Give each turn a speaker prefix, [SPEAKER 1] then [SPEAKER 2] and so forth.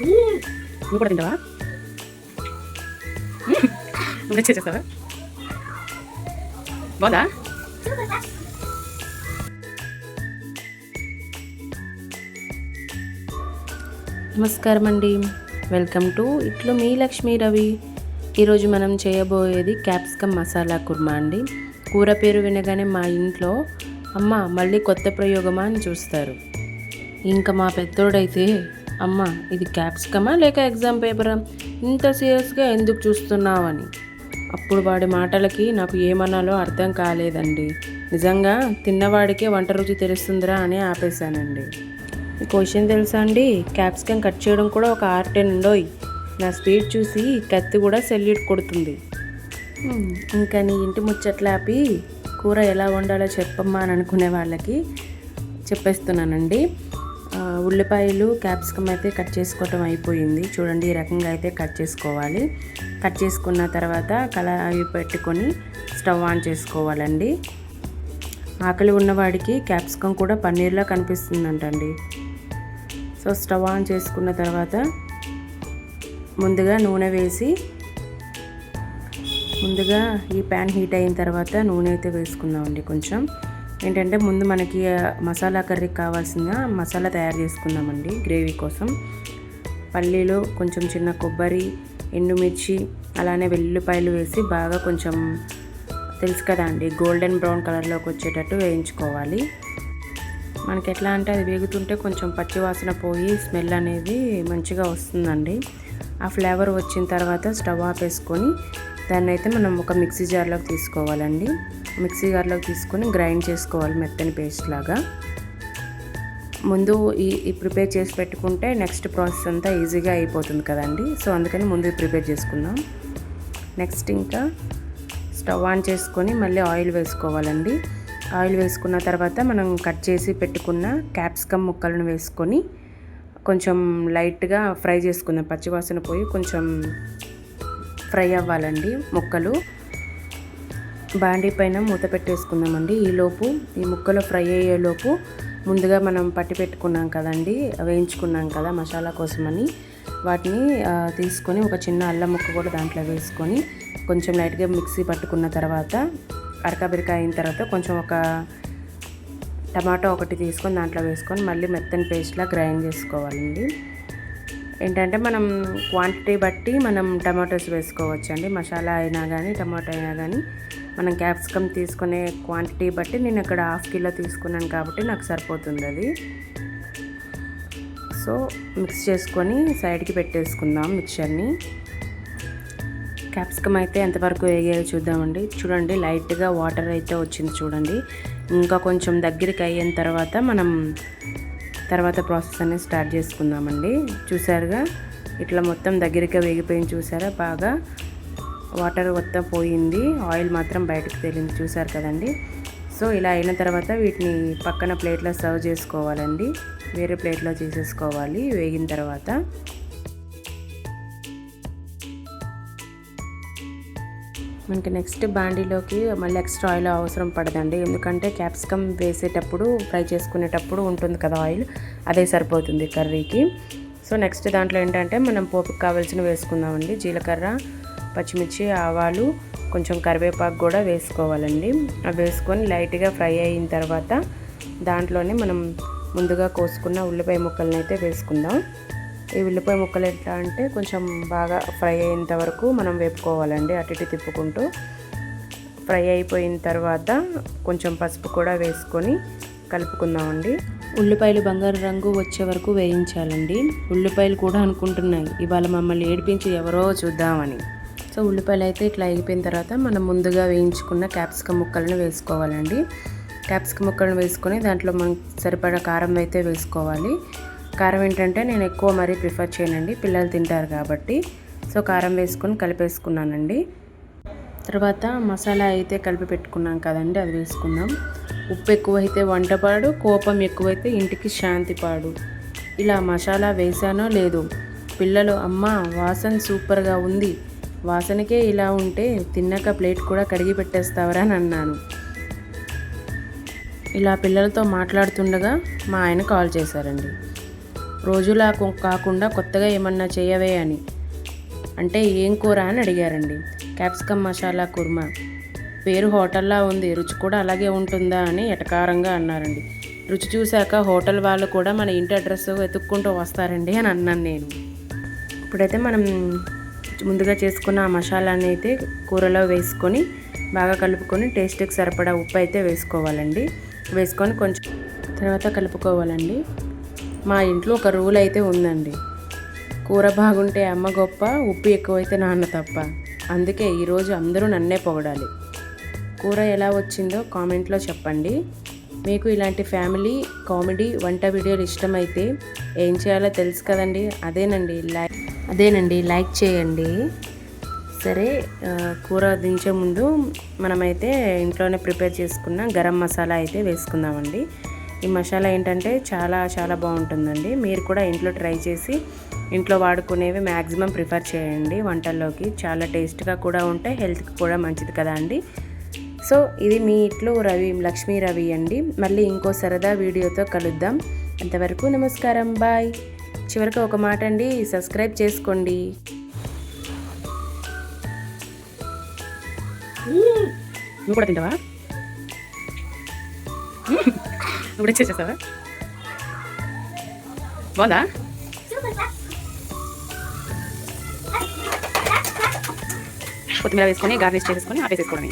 [SPEAKER 1] నువ్వు కూడా తింటావా? నువ్వు చేసేస్తావా? బాగుందా? నమస్కారం అండి, వెల్కమ్ టు ఇట్లు మీ లక్ష్మీ రవి. ఈరోజు మనం చేయబోయేది క్యాప్సికమ్ మసాలా కుర్మా అండి. కూర పేరు వినగానే మా ఇంట్లో అమ్మ మళ్ళీ కొత్త ప్రయోగమా అని చూస్తారు. ఇంకా మా పెద్దోడైతే అమ్మ ఇది క్యాప్సికమా లేక ఎగ్జామ్ పేపరా, ఇంత సీరియస్గా ఎందుకు చూస్తున్నావు అని. అప్పుడు వాడి మాటలకి నాకు ఏమనాలో అర్థం కాలేదండి. నిజంగా తిన్నవాడికే వంట రుచి తెలుస్తుందిరా అని ఆపేశానండి. ఈ క్వశ్చన్ తెలుసా అండి, క్యాప్సికమ్ కట్ చేయడం కూడా ఒక ఆర్టే నుండోయ్. నా స్పీడ్ చూసి కత్తి కూడా సెల్యూట్ కొడుతుంది. ఇంకా నీ ఇంటి ముచ్చట్లాపి కూర ఎలా వండాలో చెప్పమ్మా అని అనుకునే వాళ్ళకి చెప్పేస్తున్నానండి. ఉల్లిపాయలు క్యాప్సికమ్ అయితే కట్ చేసుకోవటం అయిపోయింది. చూడండి, ఈ రకంగా అయితే కట్ చేసుకోవాలి. కట్ చేసుకున్న తర్వాత కళాయి పెట్టుకొని స్టవ్ ఆన్ చేసుకోవాలండి. ఆకలి ఉన్నవాడికి క్యాప్సికమ్ కూడా పన్నీర్లా కనిపిస్తుందంటండి. సో స్టవ్ ఆన్ చేసుకున్న తర్వాత ముందుగా నూనె వేసి, ముందుగా ఈ ప్యాన్ హీట్ అయిన తర్వాత నూనె అయితే వేసుకుందామండి. కొంచెం ఏంటంటే ముందు మనకి మసాలా కర్రీకి కావాల్సిన మసాలా తయారు చేసుకుందామండి. గ్రేవీ కోసం పల్లీలు, కొంచెం చిన్న కొబ్బరి, ఎండుమిర్చి, అలానే వెల్లుల్లిపాయలు వేసి బాగా కొంచెం తెలుసు కదా అండి గోల్డెన్ బ్రౌన్ కలర్లోకి వచ్చేటట్టు వేయించుకోవాలి. మనకి ఎట్లా అంటే అది వేగుతుంటే కొంచెం పచ్చివాసన పోయి స్మెల్ అనేది మంచిగా వస్తుందండి. ఆ ఫ్లేవర్ వచ్చిన తర్వాత స్టవ్ ఆపేసుకొని దాన్ని అయితే మనం ఒక మిక్సీ జార్లోకి తీసుకోవాలండి. మిక్సీ జార్లోకి తీసుకొని గ్రైండ్ చేసుకోవాలి మెత్తని పేస్ట్ లాగా. ముందు ఈ ప్రిపేర్ చేసి పెట్టుకుంటే నెక్స్ట్ ప్రాసెస్ అంతా ఈజీగా అయిపోతుంది కదండి. సో అందుకని ముందు ప్రిపేర్ చేసుకుందాం. నెక్స్ట్ ఇంకా స్టవ్ ఆన్ చేసుకొని మళ్ళీ ఆయిల్ వేసుకోవాలండి. ఆయిల్ వేసుకున్న తర్వాత మనం కట్ చేసి పెట్టుకున్న క్యాప్సికమ్ ముక్కలను వేసుకొని కొంచెం లైట్గా ఫ్రై చేసుకుందాం. పచ్చివాసన పోయి కొంచెం ఫ్రై అవ్వాలండి ముక్కలు. బాండీ పైన మూత పెట్టేసుకుందామండి. ఈలోపు ఈ ముక్కలు ఫ్రై అయ్యేలోపు ముందుగా మనం పట్టి పెట్టుకున్నాం కదండి, వేయించుకున్నాం కదా మసాలా కోసమని, వాటిని తీసుకొని ఒక చిన్న అల్లం ముక్క కూడా దాంట్లో వేసుకొని కొంచెం లైట్గా మిక్సీ పట్టుకున్న తర్వాత అరకబిరక అయిన తర్వాత కొంచెం ఒక టమాటో ఒకటి తీసుకొని దాంట్లో వేసుకొని మళ్ళీ మెత్తని పేస్ట్లా గ్రైండ్ చేసుకోవాలండి. ఏంటంటే మనం క్వాంటిటీ బట్టి మనం టమాటోస్ వేసుకోవచ్చు అండి. మసాలా అయినా కానీ టమాటో అయినా కానీ మనం క్యాప్సికమ్ తీసుకునే క్వాంటిటీ బట్టి నేను ఇక్కడ 1/2 కిలో తీసుకున్నాను కాబట్టి నాకు సరిపోతుంది అది. సో మిక్స్ చేసుకొని సైడ్కి పెట్టేసుకుందాం మిక్చర్ని. క్యాప్సికమ్ అయితే ఎంతవరకు వేగాయో చూద్దామండి. చూడండి, లైట్గా వాటర్ అయితే వచ్చింది చూడండి. ఇంకా కొంచెం దగ్గరికి అయిన తర్వాత మనం తర్వాత ప్రాసెస్ అనేది స్టార్ట్ చేసుకుందామండి. చూసారుగా ఇట్లా మొత్తం దగ్గరికి వేగిపోయింది చూసారా, బాగా వాటర్ మొత్తం పోయింది, ఆయిల్ మాత్రం బయటకు తేలింది చూసారు కదండి. సో ఇలా అయిన తర్వాత వీటిని పక్కన ప్లేట్లో సర్వ్ చేసుకోవాలండి. వేరే ప్లేట్లో తీసేసుకోవాలి వేగిన తర్వాత. మనకి నెక్స్ట్ బాండీలోకి మళ్ళీ ఎక్స్ట్రా ఆయిల్ అవసరం పడదండి. ఎందుకంటే క్యాప్సికమ్ వేసేటప్పుడు ఫ్రై చేసుకునేటప్పుడు ఉంటుంది కదా ఆయిల్, అదే సరిపోతుంది కర్రీకి. సో నెక్స్ట్ దాంట్లో ఏంటంటే మనం పోపుకి కావాల్సినవి వేసుకుందామండి. జీలకర్ర, పచ్చిమిర్చి, ఆవాలు, కొంచెం కరివేపాకు కూడా వేసుకోవాలండి. అవి వేసుకొని లైట్గా ఫ్రై అయిన తర్వాత దాంట్లోనే మనం ముందుగా కోసుకున్న ఉల్లిపాయ ముక్కలను అయితే వేసుకుందాం. ఈ ఉల్లిపాయ ముక్కలు ఎట్లా అంటే కొంచెం బాగా ఫ్రై అయ్యేంత వరకు మనం వేపుకోవాలండి, అటు ఇటు తిప్పుకుంటూ. ఫ్రై అయిపోయిన తర్వాత కొంచెం పసుపు కూడా వేసుకొని కలుపుకుందామండి. ఉల్లిపాయలు బంగారు రంగు వచ్చే వరకు వేయించాలండి. ఉల్లిపాయలు కూడా అనుకుంటున్నాయి ఇవాళ మమ్మల్ని ఏడిపించి ఎవరో చూద్దామని. సో ఉల్లిపాయలు అయితే ఇట్లా అయిపోయిన తర్వాత మనం ముందుగా వేయించుకున్న క్యాప్సికమ్ ముక్కలను వేసుకోవాలండి. క్యాప్సికమ్ ముక్కలను వేసుకొని దాంట్లో మనకు సరిపడా కారం అయితే వేసుకోవాలి. కారం ఏంటంటే నేను ఎక్కువ మరీ ప్రిఫర్ చేయనండి, పిల్లలు తింటారు కాబట్టి. సో కారం వేసుకొని కలిపేసుకున్నానండి. తర్వాత మసాలా అయితే కలిపి పెట్టుకున్నాం కదండి, అది వేసుకుందాం. ఉప్పు ఎక్కువైతే వంటపాడు, కోపం ఎక్కువైతే ఇంటికి శాంతి పాడు. ఇలా మసాలా వేసానో లేదు, పిల్లలు అమ్మ వాసన సూపర్గా ఉంది, వాసనకే ఇలా ఉంటే తిన్నాక ప్లేట్ కూడా కడిగి పెట్టేస్తావరా అని అన్నాను. ఇలా పిల్లలతో మాట్లాడుతుండగా మా ఆయన కాల్ చేశారండి. రోజులా కాకుండా కొత్తగా ఏమన్నా చేయవే అని. అంటే ఏం కూర అని అడిగారండి. క్యాప్సికమ్ మసాలా కుర్మా. పేరు హోటల్లా ఉంది, రుచి కూడా అలాగే ఉంటుందా అని ఎటకారంగా అన్నారండి. రుచి చూశాక హోటల్ వాళ్ళు కూడా మన ఇంటి అడ్రస్ వెతుక్కుంటూ వస్తారండి అని అన్నాను నేను. ఇప్పుడైతే మనం ముందుగా చేసుకున్న ఆ మసాలాని అయితే కూరలో వేసుకొని బాగా కలుపుకొని టేస్ట్కి సరిపడా ఉప్పు అయితే వేసుకోవాలండి. వేసుకొని కొంచెం తర్వాత కలుపుకోవాలండి. మా ఇంట్లో ఒక రూల్ అయితే ఉందండి, కూర బాగుంటే అమ్మ గొప్ప, ఉప్పు ఎక్కువైతే నాన్న తప్ప. అందుకే ఈరోజు అందరూ నన్నే పొగడాలి. కూర ఎలా వచ్చిందో కామెంట్లో చెప్పండి. మీకు ఇలాంటి ఫ్యామిలీ కామెడీ వంట వీడియోలు ఇష్టమైతే ఏం చేయాలో తెలుసు కదండి. అదేనండి లైక్ చేయండి. సరే, కూర దించే ముందు మనమైతే ఇంట్లోనే ప్రిపేర్ చేసుకున్న గరం మసాలా అయితే వేసుకుందామండి. ఈ మసాలా ఏంటంటే చాలా చాలా బాగుంటుందండి. మీరు కూడా ఇంట్లో ట్రై చేసి ఇంట్లో వాడుకునేవి మ్యాక్సిమం ప్రిఫర్ చేయండి వంటల్లోకి. చాలా టేస్ట్గా కూడా ఉంటాయి, హెల్త్కి కూడా మంచిది కదా అండి. సో ఇది మీ ఇంట్లో లక్ష్మీ రవి అండి. మళ్ళీ ఇంకో సరదా వీడియోతో కలుద్దాం. అంతవరకు నమస్కారం, బాయ్. చివరికి ఒక మాట అండి, సబ్స్క్రైబ్ చేసుకోండి. నువ్వు కూడా తింటావా? నువ్వు కూడా చేసేస్తావా? బాగుందా? కొత్తిమీర వేసుకొని గార్నిష్ చేసుకొని ఆపేసేసుకోవడం.